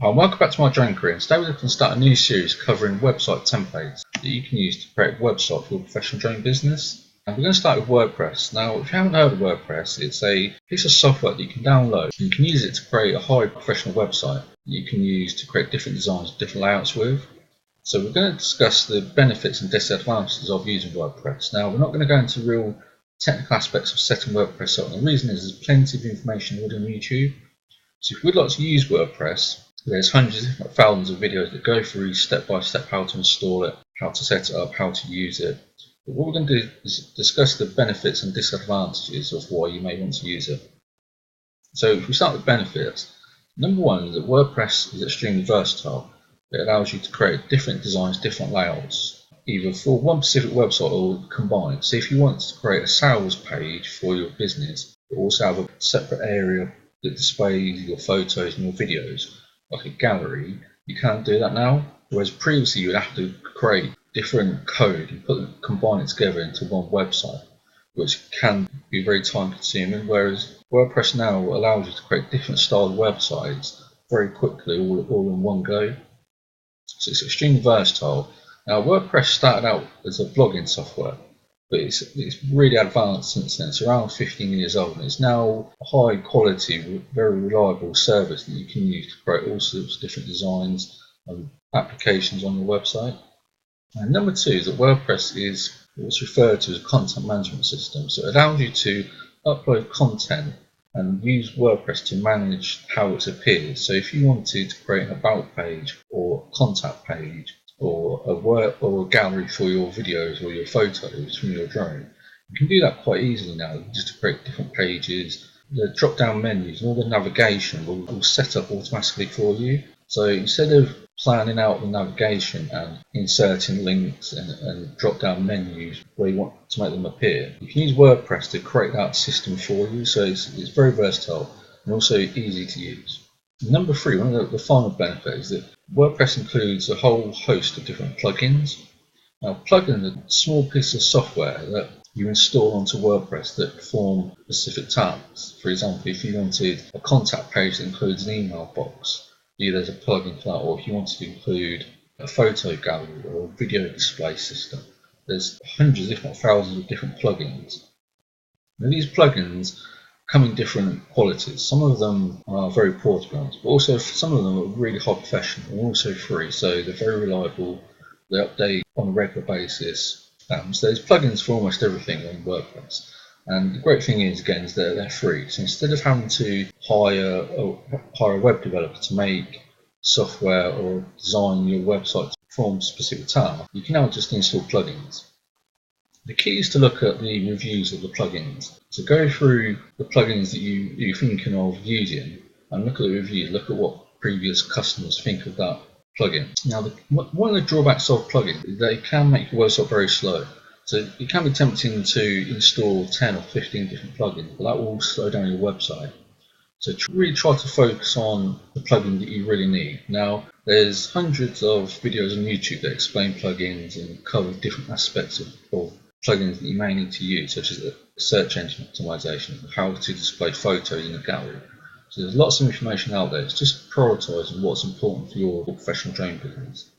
Hi, welcome back to my drone career. Today we're going to start a new series covering website templates that you can use to create a website for your professional drone business. And we're going to start with WordPress. Now, if you haven't heard of WordPress, it's a piece of software that you can download. You can use it to create a high professional website that you can use to create different designs, different layouts with. So we're going to discuss the benefits and disadvantages of using WordPress. Now, we're not going to go into real technical aspects of setting WordPress up. And the reason is there's plenty of information already on YouTube. So if you would like to use WordPress, there's hundreds, if not thousands, of videos that go through step by step how to install it, how to set it up, how to use it. But what we're going to do is discuss the benefits and disadvantages of why you may want to use it. So if we start with benefits, number one is that WordPress is extremely versatile. It allows you to create different designs, different layouts, either for one specific website or combined. So if you want to create a sales page for your business, but also have a separate area that displays your photos and your videos, like a gallery, you can't do that now. Whereas previously you would have to create different code and combine it together into one website, which can be very time consuming. Whereas WordPress now allows you to create different style websites very quickly, all in one go. So it's extremely versatile. Now WordPress started out as a blogging software, but it's really advanced since then. It's around 15 years old, and it's now a high quality, very reliable service that you can use to create all sorts of different designs and applications on your website. And number two is that WordPress is what's referred to as a content management system. So it allows you to upload content and use WordPress to manage how it appears. So if you wanted to create an about page or contact page, or a gallery for your videos or your photos from your drone, you can do that quite easily now, just to create different pages. The drop down menus and all the navigation will set up automatically for you. So instead of planning out the navigation and inserting links and drop down menus where you want to make them appear, you can use WordPress to create that system for you. So it's very versatile and also easy to use. Number three, one of the final benefits is that WordPress includes a whole host of different plugins. Now, plugins are small pieces of software that you install onto WordPress that perform specific tasks. For example, if you wanted a contact page that includes an email box, there's a plugin for that. Or if you wanted to include a photo gallery or a video display system, there's hundreds, if not thousands, of different plugins. Now, these plugins come in different qualities. Some of them are very poor, to be honest, but also some of them are really high professional and also free, so they're very reliable. They update on a regular basis. So there's plugins for almost everything on WordPress. And the great thing is, again, is that they're free. So instead of having to hire a web developer to make software or design your website to perform specific tasks, you can now just install plugins. The key is to look at the reviews of the plugins. So go through the plugins that you're thinking of using and look at the reviews, look at what previous customers think of that plugin. Now, one of the drawbacks of plugins is that it can make your website very slow. So it can be tempting to install 10 or 15 different plugins, but that will slow down your website. So really try to focus on the plugin that you really need. Now, there's hundreds of videos on YouTube that explain plugins and cover different aspects of plugins that you may need to use, such as search engine optimization, how to display photos in a gallery. So there's lots of information out there. It's just prioritising what's important for your professional drone business.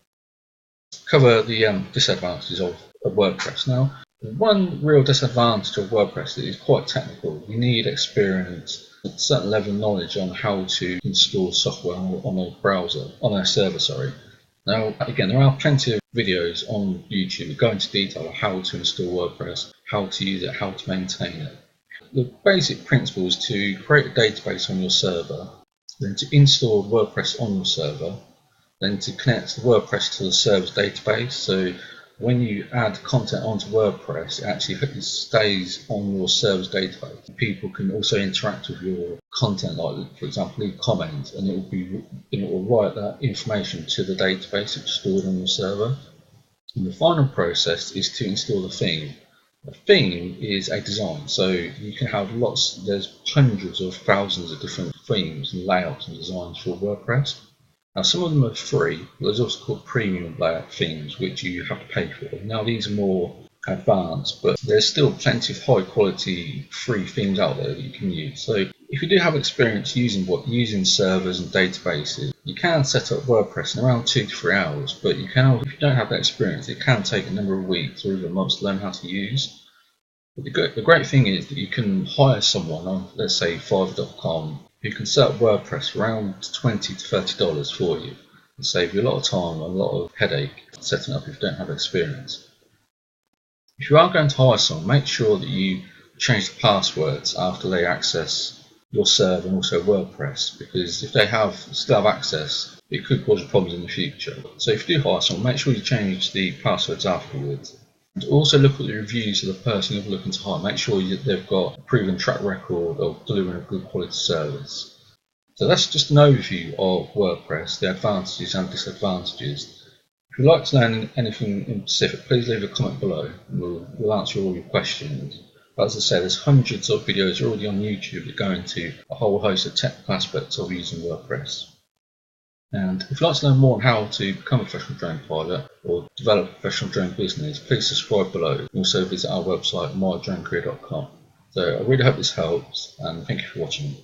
Cover the disadvantages of WordPress. Now, one real disadvantage of WordPress is quite technical. You need experience, a certain level of knowledge on how to install software on a browser, on a server, sorry. Now, again, there are plenty of videos on YouTube that go into detail on how to install WordPress, how to use it, how to maintain it. The basic principle is to create a database on your server, then to install WordPress on your server, then to connect the WordPress to the server's database. So when you add content onto WordPress, it actually stays on your server's database. People can also interact with your content, like, for example, leave comments, and it will write that information to the database that's stored on your server. And the final process is to install the theme. A theme is a design, so you can have there's hundreds of thousands of different themes and layouts and designs for WordPress. Now, some of them are free, but there's also called premium layout themes, which you have to pay for. Now, these are more advanced, but there's still plenty of high quality free themes out there that you can use. So If you do have experience using servers and databases, you can set up WordPress in around 2 to 3 hours, but if you don't have that experience, it can take a number of weeks or even months to learn how to use. But the great thing is that you can hire someone on, let's say, Fiverr.com, who can set up WordPress for around $20 to $30 for you and save you a lot of time and a lot of headache setting up if you don't have experience. If you are going to hire someone, make sure that you change the passwords after they access your server and also WordPress, because if they still have access, it could cause problems in the future. So if you do hire someone, make sure you change the passwords afterwards. And also look at the reviews of the person you're looking to hire. Make sure they've got a proven track record of delivering a good quality service. So that's just an overview of WordPress, the advantages and disadvantages. If you'd like to learn anything in specific, please leave a comment below and we'll answer all your questions. But as I said, there's hundreds of videos already on YouTube that go into a whole host of technical aspects of using WordPress. And if you'd like to learn more on how to become a professional drone pilot or develop a professional drone business, please subscribe below and also visit our website, mydronecareer.com. So I really hope this helps and thank you for watching.